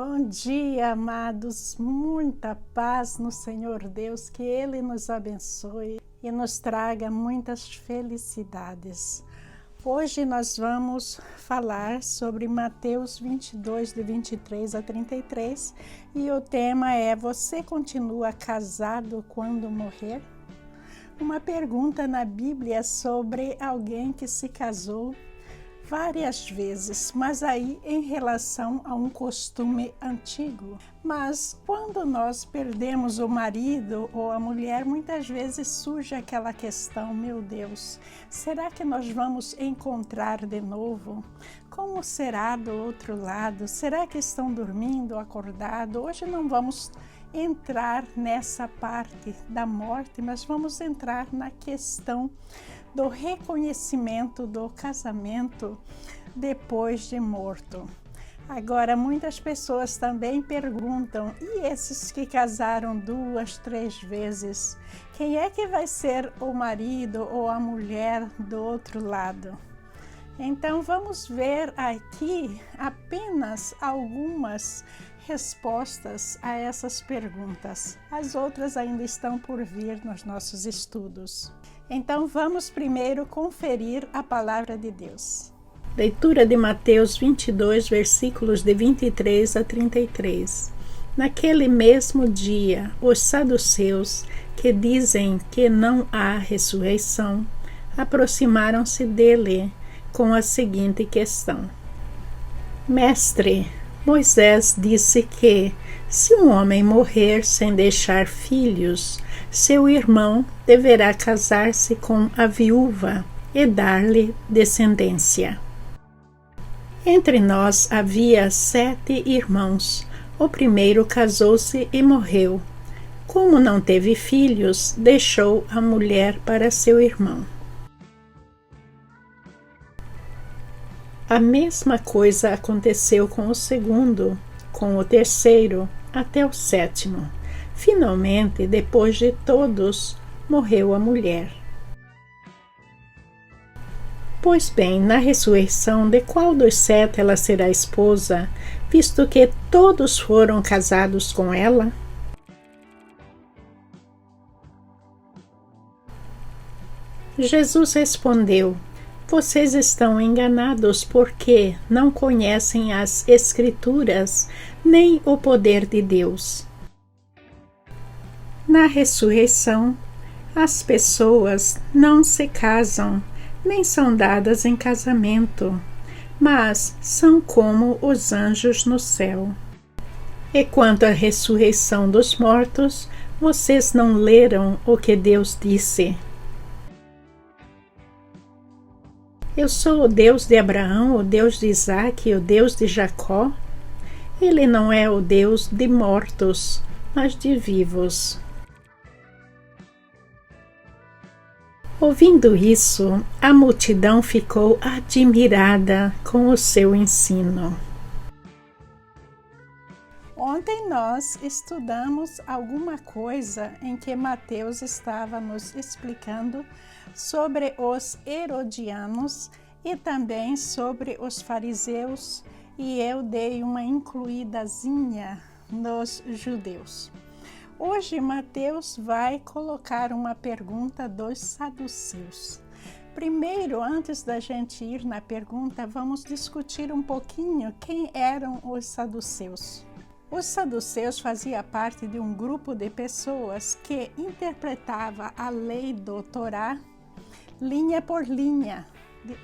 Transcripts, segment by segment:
Bom dia, amados, muita paz no Senhor Deus, que Ele nos abençoe e nos traga muitas felicidades. Hoje nós vamos falar sobre Mateus 22, de 23 a 33, e o tema é: você continua casado quando morrer? Uma pergunta na Bíblia sobre alguém que se casou várias vezes, mas aí em relação a um costume antigo. Mas quando nós perdemos o marido ou a mulher, muitas vezes surge aquela questão: meu Deus, será que nós vamos encontrar de novo? Como será do outro lado? Será que estão dormindo ou acordados? Hoje não vamos entrar nessa parte da morte, mas vamos entrar na questão do reconhecimento do casamento depois de morto. Agora, muitas pessoas também perguntam: e esses que casaram 2, 3 vezes? Quem é que vai ser o marido ou a mulher do outro lado? Então, vamos ver aqui apenas algumas respostas a essas perguntas. As outras ainda estão por vir nos nossos estudos. Então, vamos primeiro conferir a palavra de Deus. Leitura de Mateus 22, versículos de 23 a 33. Naquele mesmo dia, os saduceus, que dizem que não há ressurreição, aproximaram-se dele com a seguinte questão: Mestre, Moisés disse que, se um homem morrer sem deixar filhos, seu irmão deverá casar-se com a viúva e dar-lhe descendência. Entre nós havia 7 irmãos. O primeiro casou-se e morreu. Como não teve filhos, deixou a mulher para seu irmão. A mesma coisa aconteceu com o segundo, com o terceiro, até o 7º. Finalmente, depois de todos, morreu a mulher. Pois bem, na ressurreição, de qual dos 7 ela será esposa, visto que todos foram casados com ela? Jesus respondeu: vocês estão enganados porque não conhecem as Escrituras nem o poder de Deus. Na ressurreição, as pessoas não se casam, nem são dadas em casamento, mas são como os anjos no céu. E quanto à ressurreição dos mortos, vocês não leram o que Deus disse: eu sou o Deus de Abraão, o Deus de Isaque e o Deus de Jacó? Ele não é o Deus de mortos, mas de vivos. Ouvindo isso, a multidão ficou admirada com o seu ensino. Ontem nós estudamos alguma coisa em que Mateus estava nos explicando sobre os herodianos e também sobre os fariseus, e eu dei uma incluidazinha nos judeus. Hoje Mateus vai colocar uma pergunta dos saduceus. Primeiro, antes da gente ir na pergunta, vamos discutir um pouquinho quem eram os saduceus. Os saduceus faziam parte de um grupo de pessoas que interpretava a lei do Torá linha por linha.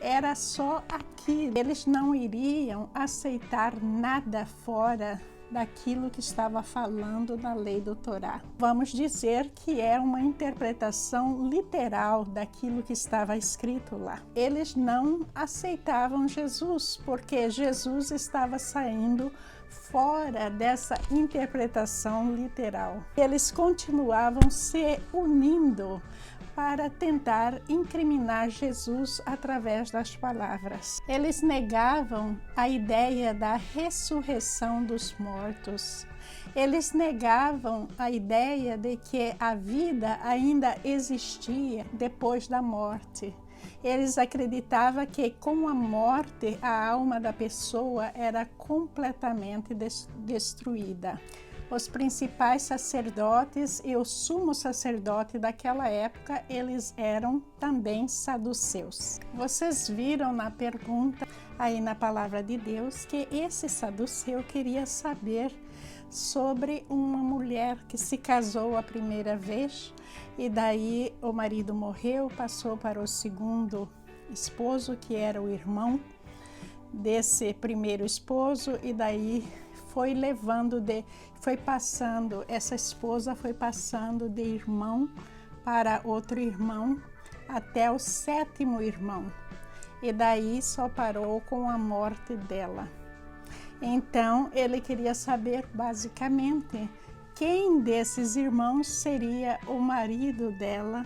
Era só aqui. Eles não iriam aceitar nada fora daquilo que estava falando na lei do Torá. Vamos dizer que é uma interpretação literal daquilo que estava escrito lá. Eles não aceitavam Jesus, porque Jesus estava saindo fora dessa interpretação literal. Eles continuavam se unindo para tentar incriminar Jesus através das palavras. Eles negavam a ideia da ressurreição dos mortos. Eles negavam a ideia de que a vida ainda existia depois da morte. Eles acreditavam que com a morte a alma da pessoa era completamente destruída. Os principais sacerdotes e o sumo sacerdote daquela época, eles eram também saduceus. Vocês viram na pergunta aí na palavra de Deus que esse saduceu queria saber sobre uma mulher que se casou a primeira vez e daí o marido morreu, passou para o segundo esposo, que era o irmão desse primeiro esposo, e daí essa esposa foi passando de irmão para outro irmão até o 7º irmão, e daí só parou com a morte dela. Então ele queria saber basicamente quem desses irmãos seria o marido dela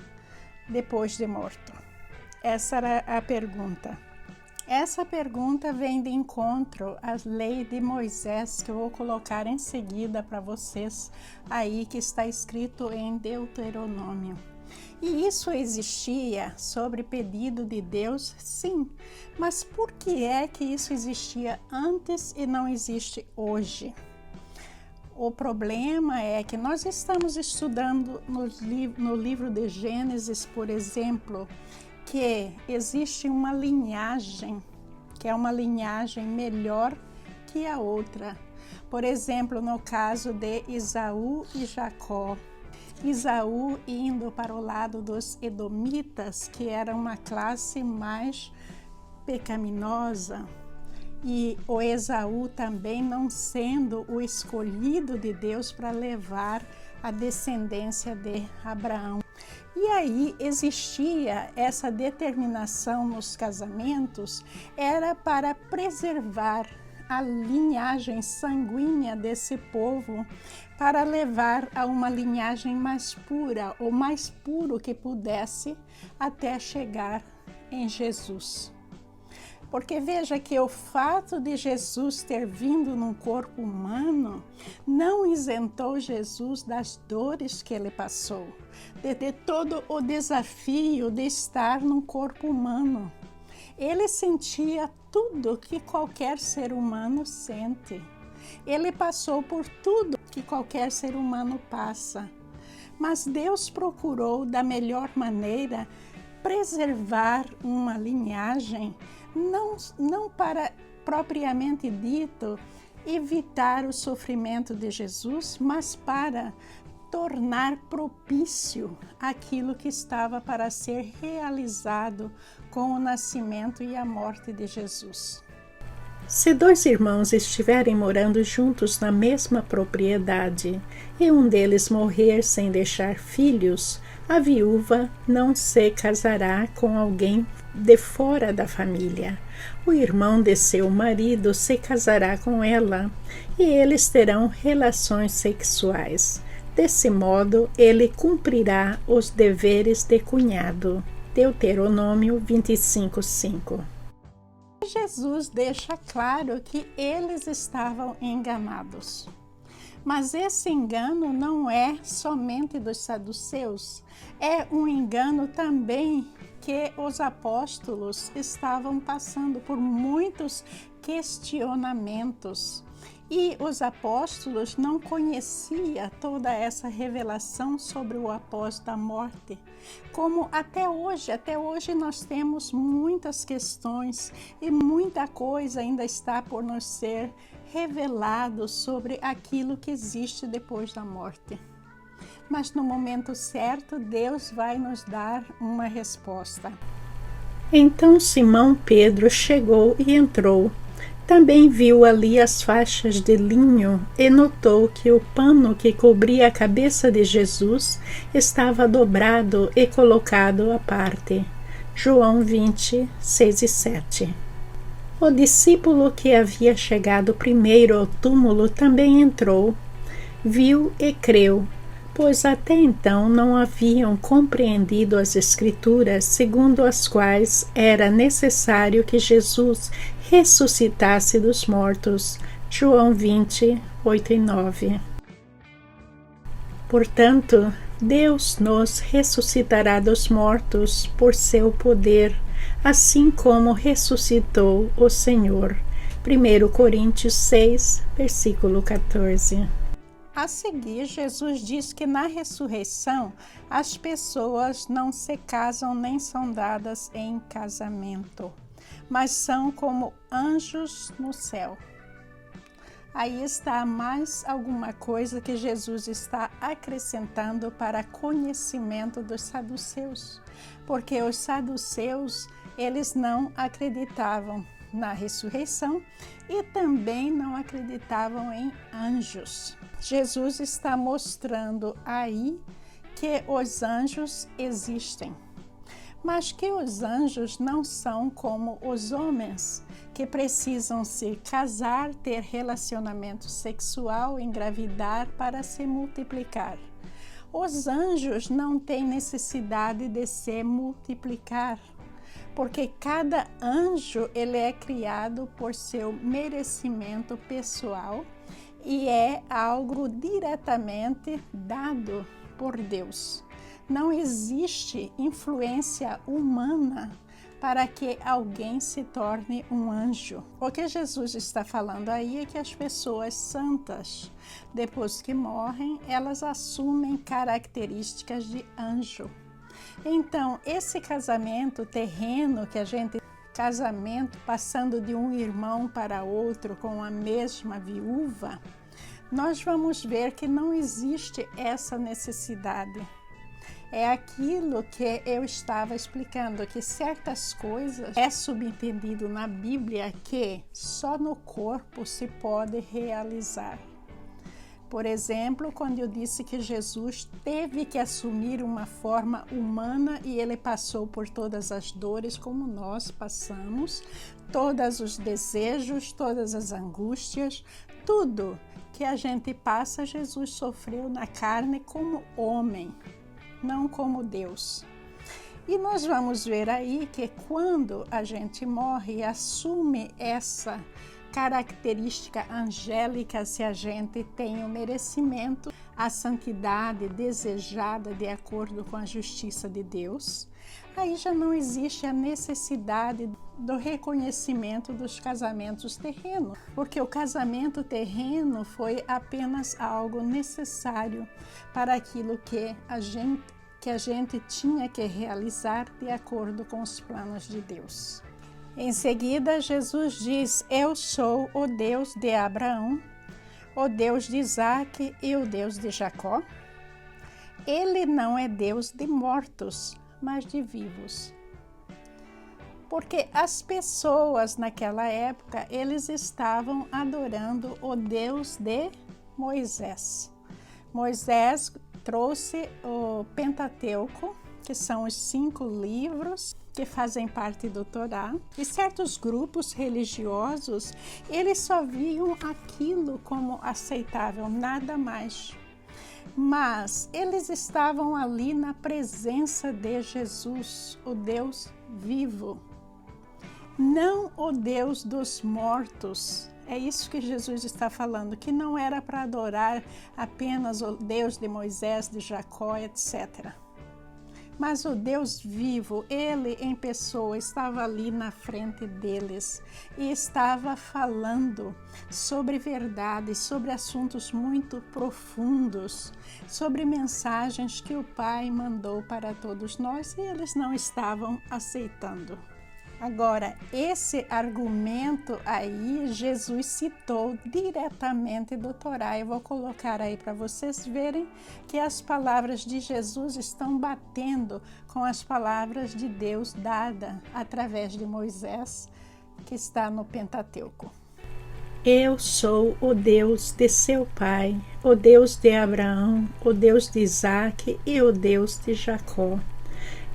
depois de morto. Essa era a pergunta. Essa pergunta vem de encontro à lei de Moisés, que eu vou colocar em seguida para vocês aí, que está escrito em Deuteronômio. E isso existia sobre pedido de Deus, sim, mas por que é que isso existia antes e não existe hoje? O problema é que nós estamos estudando no livro de Gênesis, por exemplo, que existe uma linhagem, que é uma linhagem melhor que a outra. Por exemplo, no caso de Esaú e Jacó. Esaú indo para o lado dos edomitas, que era uma classe mais pecaminosa, e o Esaú também não sendo o escolhido de Deus para levar a descendência de Abraão. E aí existia essa determinação nos casamentos, era para preservar a linhagem sanguínea desse povo, para levar a uma linhagem mais pura, o mais puro que pudesse, até chegar em Jesus. Porque veja que o fato de Jesus ter vindo num corpo humano não isentou Jesus das dores que ele passou, de todo o desafio de estar num corpo humano. Ele sentia tudo que qualquer ser humano sente. Ele passou por tudo que qualquer ser humano passa. Mas Deus procurou, da melhor maneira, preservar uma linhagem, não para, propriamente dito, evitar o sofrimento de Jesus, mas para tornar propício aquilo que estava para ser realizado com o nascimento e a morte de Jesus. Se 2 irmãos estiverem morando juntos na mesma propriedade e um deles morrer sem deixar filhos, a viúva não se casará com alguém de fora da família. O irmão de seu marido se casará com ela e eles terão relações sexuais. Desse modo, ele cumprirá os deveres de cunhado. Deuteronômio 25:5. Jesus deixa claro que eles estavam enganados. Mas esse engano não é somente dos saduceus, é um engano também que os apóstolos estavam passando por muitos questionamentos. E os apóstolos não conheciam toda essa revelação sobre o após da morte, como até hoje nós temos muitas questões e muita coisa ainda está por nos ser revelado sobre aquilo que existe depois da morte. Mas no momento certo, Deus vai nos dar uma resposta. Então Simão Pedro chegou e entrou. Também viu ali as faixas de linho e notou que o pano que cobria a cabeça de Jesus estava dobrado e colocado à parte. João 20, 6 e 7. O discípulo que havia chegado primeiro ao túmulo também entrou, viu e creu, pois até então não haviam compreendido as Escrituras, segundo as quais era necessário que Jesus ressuscitasse dos mortos. João 20, 8 e 9. Portanto, Deus nos ressuscitará dos mortos por seu poder, assim como ressuscitou o Senhor. 1 Coríntios 6, versículo 14. A seguir, Jesus diz que na ressurreição as pessoas não se casam nem são dadas em casamento, mas são como anjos no céu. Aí está mais alguma coisa que Jesus está acrescentando para conhecimento dos saduceus, porque os saduceus, eles não acreditavam na ressurreição e também não acreditavam em anjos. Jesus está mostrando aí que os anjos existem, mas que os anjos não são como os homens, que precisam se casar, ter relacionamento sexual, engravidar para se multiplicar. Os anjos não têm necessidade de se multiplicar, porque cada anjo ele é criado por seu merecimento pessoal e é algo diretamente dado por Deus. Não existe influência humana para que alguém se torne um anjo. O que Jesus está falando aí é que as pessoas santas, depois que morrem, elas assumem características de anjo. Então, esse casamento terreno casamento passando de um irmão para outro com a mesma viúva, nós vamos ver que não existe essa necessidade. É aquilo que eu estava explicando, que certas coisas é subentendido na Bíblia que só no corpo se pode realizar. Por exemplo, quando eu disse que Jesus teve que assumir uma forma humana e ele passou por todas as dores como nós passamos, todos os desejos, todas as angústias, tudo que a gente passa, Jesus sofreu na carne como homem, não como Deus. E nós vamos ver aí que quando a gente morre e assume essa característica angélica, se a gente tem o merecimento, a santidade desejada de acordo com a justiça de Deus, aí já não existe a necessidade do reconhecimento dos casamentos terrenos, porque o casamento terreno foi apenas algo necessário para aquilo que a gente tinha que realizar de acordo com os planos de Deus. Em seguida, Jesus diz: Eu sou o Deus de Abraão, o Deus de Isaque e o Deus de Jacó. Ele não é Deus de mortos, mas de vivos. Porque as pessoas naquela época, eles estavam adorando o Deus de Moisés. Moisés trouxe o Pentateuco, que são os 5 livros que fazem parte do Torá, e certos grupos religiosos, eles só viam aquilo como aceitável, nada mais. Mas eles estavam ali na presença de Jesus, o Deus vivo, não o Deus dos mortos. É isso que Jesus está falando, que não era para adorar apenas o Deus de Moisés, de Jacó, etc. Mas o Deus vivo, ele em pessoa, estava ali na frente deles e estava falando sobre verdades, sobre assuntos muito profundos, sobre mensagens que o Pai mandou para todos nós e eles não estavam aceitando. Agora, esse argumento aí, Jesus citou diretamente do Torá. Eu vou colocar aí para vocês verem que as palavras de Jesus estão batendo com as palavras de Deus dadas através de Moisés, que está no Pentateuco. Eu sou o Deus de seu pai, o Deus de Abraão, o Deus de Isaque e o Deus de Jacó.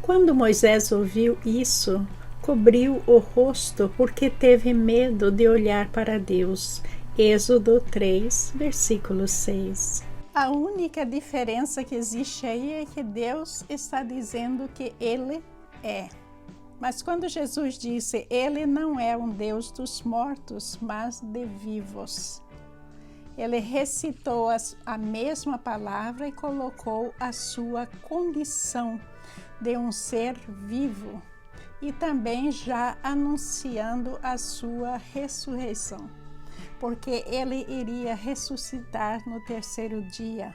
Quando Moisés ouviu isso, cobriu o rosto porque teve medo de olhar para Deus. Êxodo 3, versículo 6. A única diferença que existe aí é que Deus está dizendo que Ele é. Mas quando Jesus disse, Ele não é um Deus dos mortos, mas de vivos. Ele recitou a mesma palavra e colocou a sua condição de um ser vivo e também já anunciando a sua ressurreição, porque ele iria ressuscitar no terceiro dia.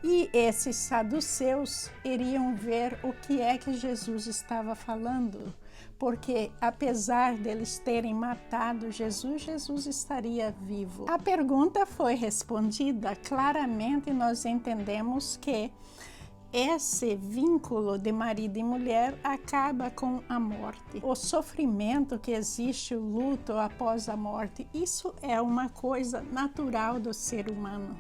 E esses saduceus iriam ver o que é que Jesus estava falando, porque apesar deles terem matado Jesus, Jesus estaria vivo. A pergunta foi respondida claramente, nós entendemos que esse vínculo de marido e mulher acaba com a morte. O sofrimento que existe, o luto após a morte, isso é uma coisa natural do ser humano.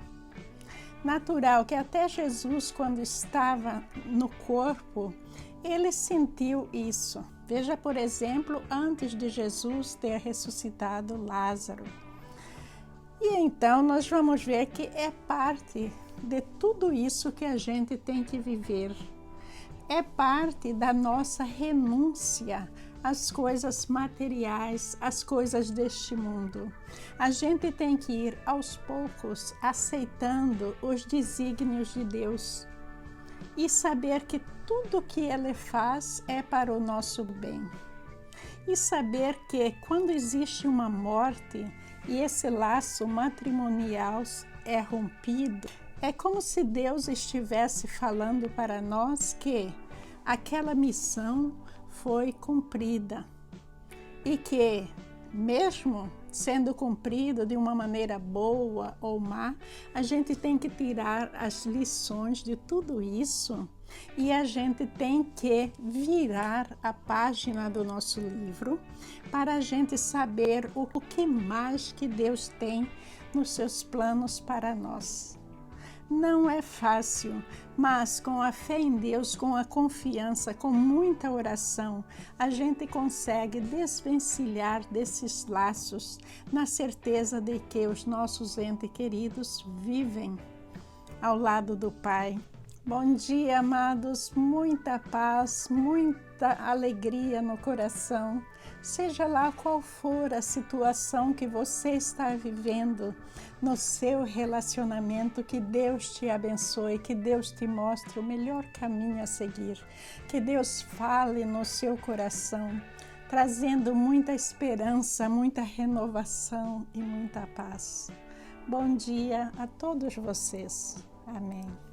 Natural, que até Jesus, quando estava no corpo, ele sentiu isso. Veja, por exemplo, antes de Jesus ter ressuscitado Lázaro. E então nós vamos ver que é parte de tudo isso que a gente tem que viver. É parte da nossa renúncia às coisas materiais, às coisas deste mundo. A gente tem que ir aos poucos aceitando os desígnios de Deus e saber que tudo que Ele faz é para o nosso bem. E saber que quando existe uma morte e esse laço matrimonial é rompido, é como se Deus estivesse falando para nós que aquela missão foi cumprida e que, mesmo sendo cumprida de uma maneira boa ou má, a gente tem que tirar as lições de tudo isso e a gente tem que virar a página do nosso livro para a gente saber o que mais que Deus tem nos seus planos para nós. Não é fácil, mas com a fé em Deus, com a confiança, com muita oração, a gente consegue desvencilhar desses laços, na certeza de que os nossos entes queridos vivem ao lado do Pai. Bom dia, amados, muita paz, muita alegria no coração. Seja lá qual for a situação que você está vivendo no seu relacionamento, que Deus te abençoe, que Deus te mostre o melhor caminho a seguir, que Deus fale no seu coração, trazendo muita esperança, muita renovação e muita paz. Bom dia a todos vocês. Amém.